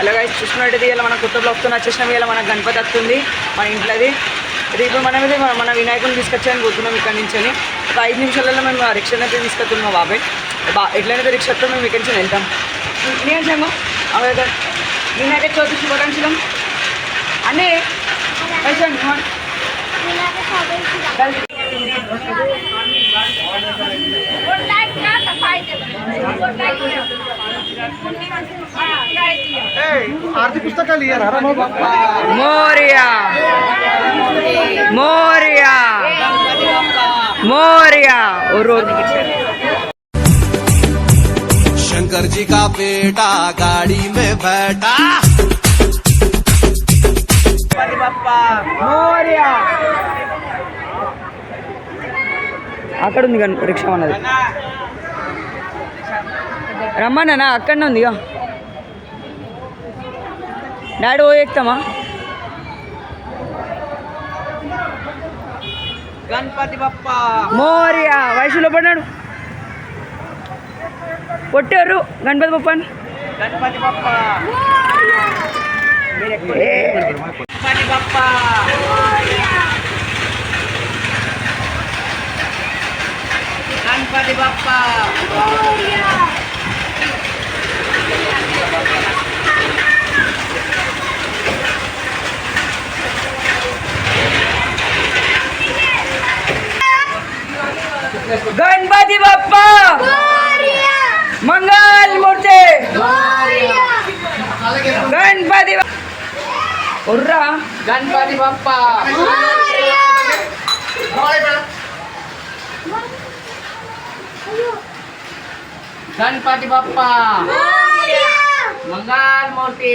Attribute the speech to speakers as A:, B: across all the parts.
A: Hello guys, చూసుకున్నట్టయితే ఇలా మన కొత్త బ్లాగ్తో వచ్చేసినాం. ఇలా మన గణపతి వస్తుంది మన ఇంట్లోది. అయితే ఇప్పుడు మనమైతే మన వినాయకుని తీసుకొచ్చాయని పోతున్నాం ఇక్కడ నుంచి. ఒక 5 నిమిషాలలో మేము రిక్షాని అయితే తీసుకొస్తున్నాం. బాబాయ్ ఎట్లయితే రిక్షాతో మేము ఇక్కడి నుంచి వెళ్తాం. నేను సంగం అవైతే వినాయక చవితి శుభాకాంక్షలు అన్నీ కలిసండి.
B: आरती पुस्तकाली
A: मोरिया मोरिया मोरिया
C: शंकर जी का बेटा गाड़ी में बैठा
A: मोरिया అక్కడ ఉంది కానీ రిక్షా ఉన్నది. రమ్మన్నా అక్కడనే ఉంది. ఇక డాడీ ఓ ఎక్కుతామా?
B: गणपति बप्पा
A: మోరియా వయసులో పడ్డాడు. కొట్టారు గణపతి బప్పని.
B: गणपति बप्पा गणपति बप्पा गणपति बप्पा
A: गणपती बाप्पा मंगल मूर्ती गणपती उर्रा
B: गणपति बप्पा गणपति बप्पा मंगल मूर्ति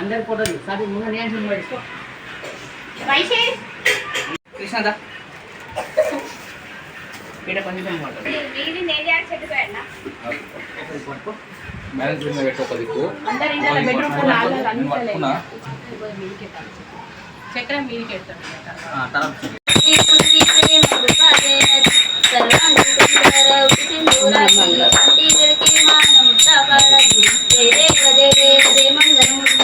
B: अंदर फोटो साथ मुझे नहीं सुन इसको कृष्णा दा बेटा पंजी तुम फोटो
D: मेरी नहीं यार छेड़ पे ना
E: मैनेज रूम में बैठो कभी को
D: अंदर इंदर बेडरूम को लाल रंग चले
E: ना
D: चक्र मील के
E: हां तरफ
D: श्री मंगलमूर्ति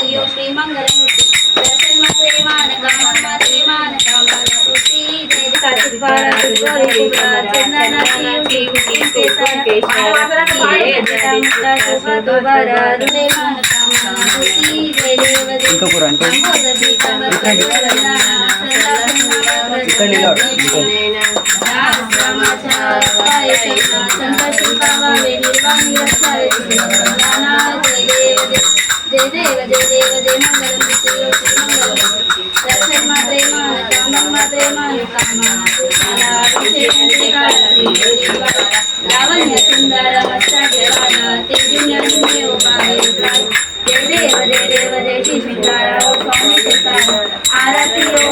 D: जय देव जय देव जय मंगल मूर्ति दर्शन मात्रे मान कामं मात्रे मान लावण्य सुंदर हस्ताक्षराला तेजन्य उपाय जय देव जय श्री सीतारा स्वामी सीतारा आरती ओ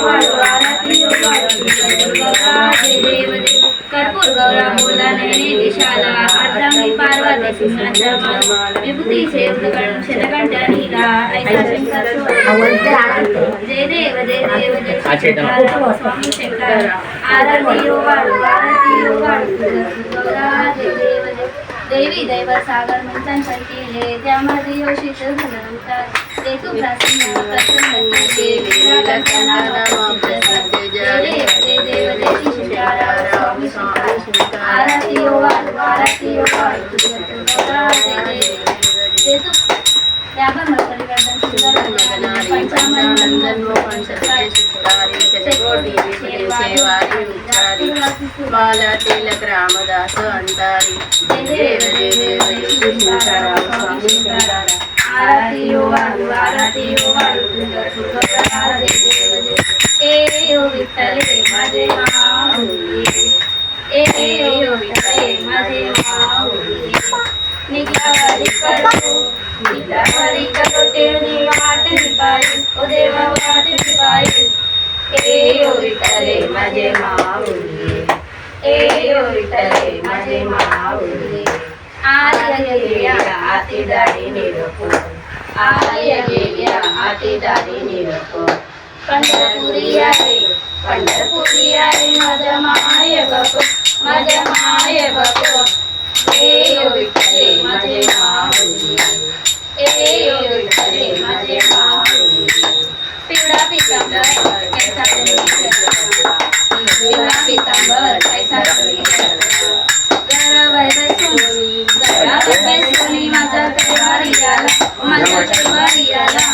D: जय देव कर्पूर गौरा बोला नयने दिशाला अर्धांगी पार्वती सिंहाचल विभूति शेषगण शतकंठ नीला ऐसा शंकर जय देव जय स्वामी शंकर आरती ओ गौरा जय देव देवी दैव सागर मंथन केले त्यामध्ये योषित झालं ते तू प्रसन्न जय देव जय श्री सीतारा स्वामी शंकर आरती ओ यावर परिवर्तन सुंदर पंचामृत मोहन सत्य सुधारी चकोटी सेवारी उच्चारी माला तिलक रामदास अंतारी जय देव श्री सीतारा स्वामी शंकर आरती ओ ए ओ विठ्ठले माझे माऊली ए ओ विठ्ठले माझे माऊली निघावारी करो टेवणी वाट निपाई ओ देवा वाट निपाई ए ओ विठ्ठले माझे माऊली ए ओ विठ्ठले माझे माऊली आय गेल्या आती दाढी निरपो आय गेल्या आती दाढी निरपो पंढरपुरी आहे माझ्या माय बाप ए ओ विठ्ठले माझे माऊली ए ओ पीतांबर कैसा चली पिंगा पीतांबर कैसा चली गराबाई सोनी माझा तैवारी आला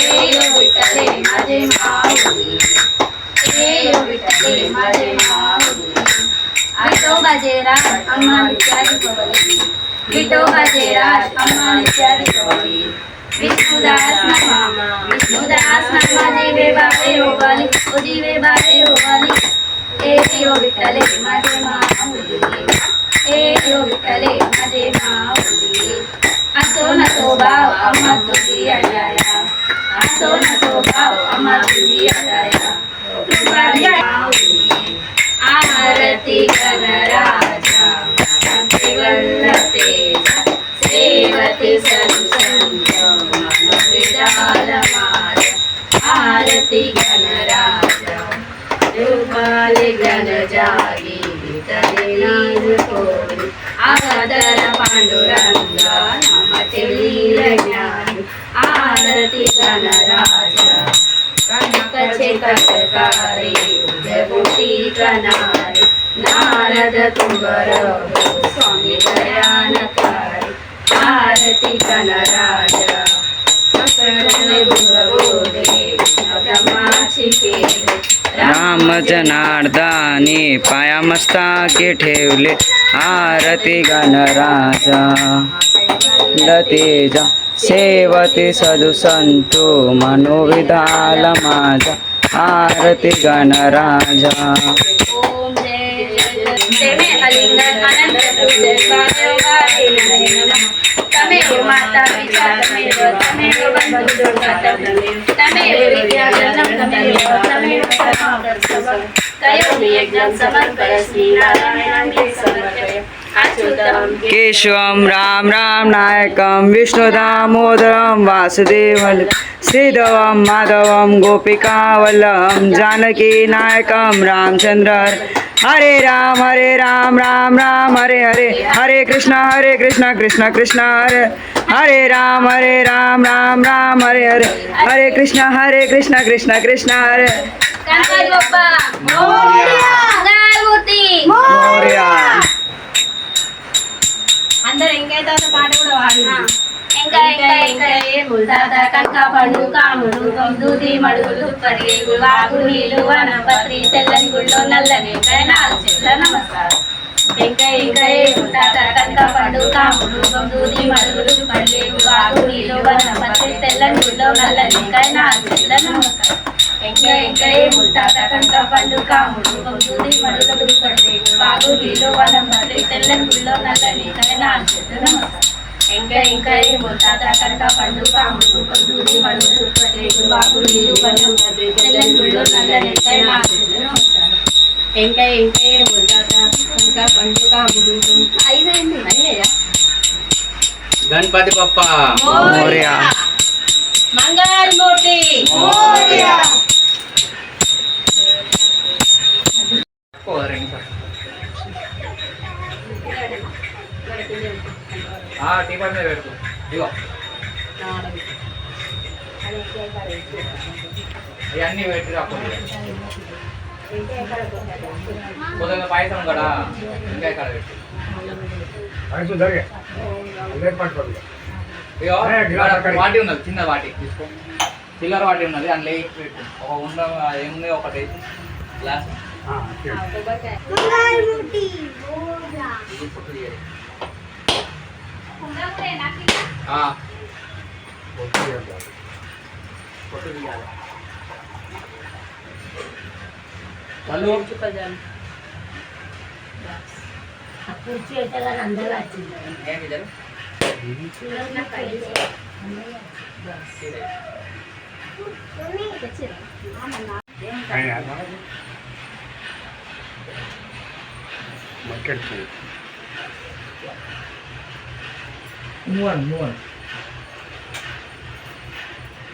D: ए यो विठ्ठले माझे माऊली ए यो विठ्ठले माझे माऊली विठो बाजेराज अम्मा नित्यारी गवली विठो बाजेराज अम्मा नित्यारी गवली विष्णुदास नामा जीवे बाबे होवाली ओ जीवे बाबे होवाली ए यो विठ्ठले माझे माऊली ए यो विठ्ठले माझे माऊली असो नसो भाव अम्मा तुझी अडाया असो नसो भाव अम्मा तुझी अडाया माऊली आरती गणराजा वल्लते सेवते सदुसंत मनोविदाल मार आरती गणराजा रूपाले गण जागी तलेलील कोरी आदर पांडुरंगा नामते लील ज्ञानी आरती गणराजा कचे कटकारे जगोटी कनारे नारद तुंगर स्वामी दयानकारी आरती गणराजा पकडले भुवगोरे ब्रह्माची केले
A: राम जनार्दनी पाया मस्तकी ठेवले आरती गणराजा लतेजा सेवते सदुसंतो मनोविदाल माझा आरती गणराजा
D: ओम जय जय में अलिंगन अनंत पूज्य स्वायोगा नमः तमेव माता पिता तमेव बंधु तमेव विद्याधनं तमेव परमादर्शनं कयोमि यज्ञं समर्पयामि नारायणाय समर्पयामि अच्युतं
A: केशवं राम राम नायकं विष्णुदामोदरं वासुदेवं श्रीधवं माधवं गोपिकावल्लभं जानकी नायकं रामचंद्र हरे राम राम राम हरे हरे हरे कृष्ण कृष्ण कृष्ण हरे हरे राम राम राम हरे हरे हरे कृष्ण कृष्ण कृष्ण हरे
D: गणपति बप्पा मोरया मंगलमूर्ति
A: मोरया
D: అందరూ ఇంకైతే పాట కూడా పాడు ఇంకా ఇంకా ఇంకా ఏ ముల్దాద కంక పండు కాముడు దూది మడుగులు పరిగెలు వాగు నీళ్ళు వనపత్రి తెల్లని గుళ్ళో నల్లని నాలుగు చెట్ల నమస్కారం ఇంకా ఇంకా ఏ ముల్దాద కంక పండు కాముడు దూది మడుగులు పరిగెలు వాగు నీళ్ళు వనపత్రి తెల్లని గుళ్ళో నల్లని నాలుగు చెట్ల నమస్కారం ఇంకా ఇంకా ఏ ముల్దాద కంక పండు కాముడు దూది మడుగులు పరిగెలు వాగు నీళ్ళు వనపత్రి తెల్లని గుళ్ళో నల్లని నాలుగు చెట్ల నమస్కారం ఇంకా ఇంకా ఏ ముల్దాద కంక పండు కాముడు దూది మడుగులు పరిగెలు వాగు నీళ్ళు వనపత్రి తెల్లని గుళ్ళో నల్లని నాలుగు చెట్ల నమస్కారం ఇంకా ఇంకా ఏ ముల్దాద కంక పండు కాముడు అయినయ్యా
E: गणपति बप्पा
A: मोरया
D: मंगलमूर्ति मोरया
E: टीपॉय में बैठ दिगो ఇవన్నీ పెట్టి రాకుండా కొద్దిగా పాయసం కూడా ఇంకా ఇక్కడ పెట్టి వాటి ఉన్నది చిన్న వాటి తీసుకో చిల్లర వాటి ఉన్నది అందులో పెట్టు ఒక ఉండ ఏముంది ఒకటి గ్లాస్ వాళ్ళు
D: కుర్చీ అయితే కానీ అందరూ వచ్చింది
E: ఏంటి జరు నువ్వు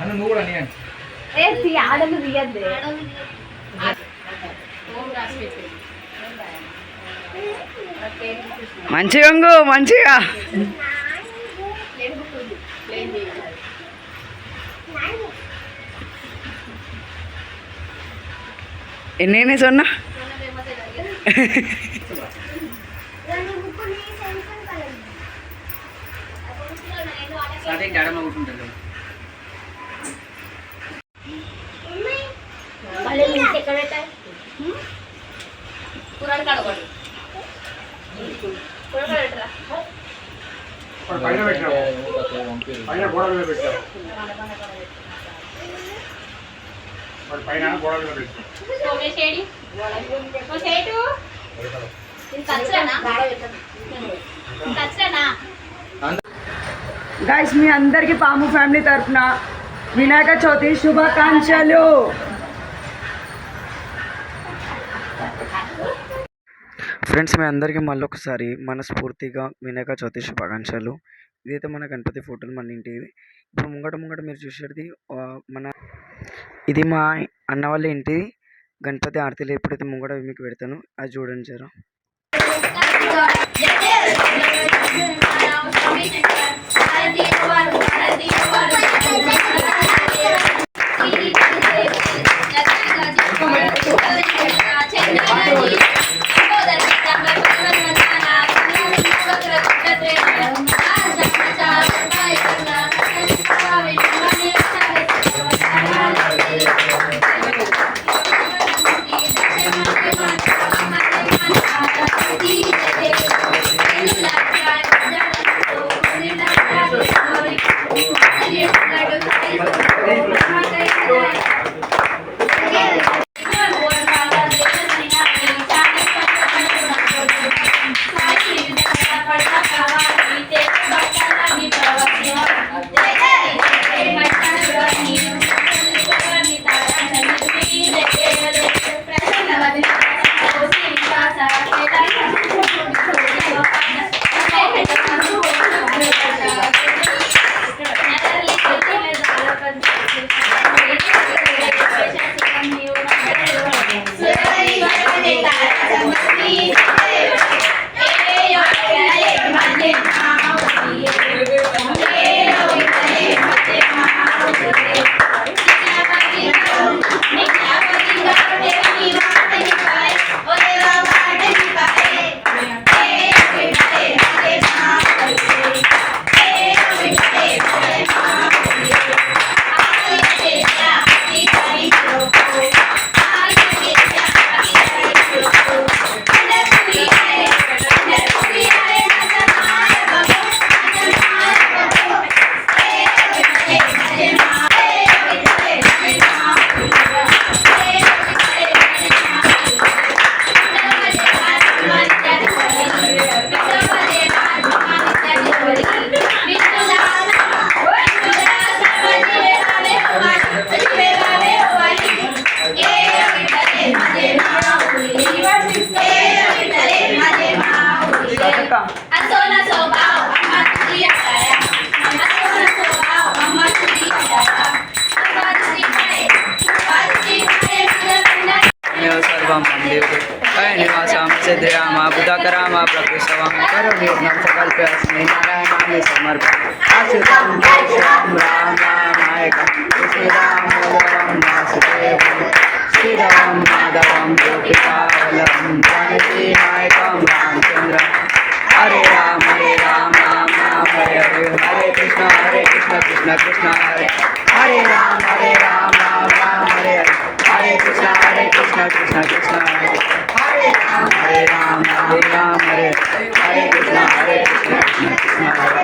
E: అన్న నువ్వు కూడా నేను
D: ఆడలు తీయద్దే
A: మంచిగా ఉంగు, మంచిగా ఎన్నేనే సొన్నా
B: స్టార్టింగ్ ఎడమ కూర్చుంటాడు
D: మళ్ళీ మిక్స్ ఎక్కడ పెట్టాలి కూరడు కడగడు కూర పెట్టరా
F: పైన పెట్టావు పైన గోడ మీద పెట్టావు పైన గోడ మీద పెట్టావు
D: సోమేశేడి సోసేటు ఇది కచ్చరానా కచ్చరానా
A: గైస్ మీ అందరికీ పాము ఫ్యామిలీ తరఫున వినాయక చవితి శుభాకాంక్షలు. ఫ్రెండ్స్ మీ అందరికీ మళ్ళీ ఒకసారి మనస్ఫూర్తిగా వినాయక చవితి శుభాకాంక్షలు. ఇదైతే మన గణపతి ఫోటోలు మన ఇంటిది. ఇప్పుడు ముంగట మీరు చూసేది ఇది మా అన్న వాళ్ళ ఇంటి గణపతి ఆరతిలో ఎప్పుడైతే ముంగట మీకు పెడతాను అది చూడండి జరా. निवासां सिद्धराम बुधाकराम प्रभुशवं करोमीर्णं सकल्प्यस्मै नारायणाय समर्पयामि अच्युतं केशवं रामनायकं श्रीरामोदरं वासुदेवं श्रीरामं माधवं गोपिकावल्लभं जानकीनायकं रामचन्द्रं हरे राम राम राम हरे हरे हरे कृष्ण कृष्ण कृष्ण हरे हरे राम राम राम हरे हरे हरे कृष्ण कृष्ण कृष्ण हरे राम राम राम हरे हरे कृष्ण कृष्ण कृष्ण हरे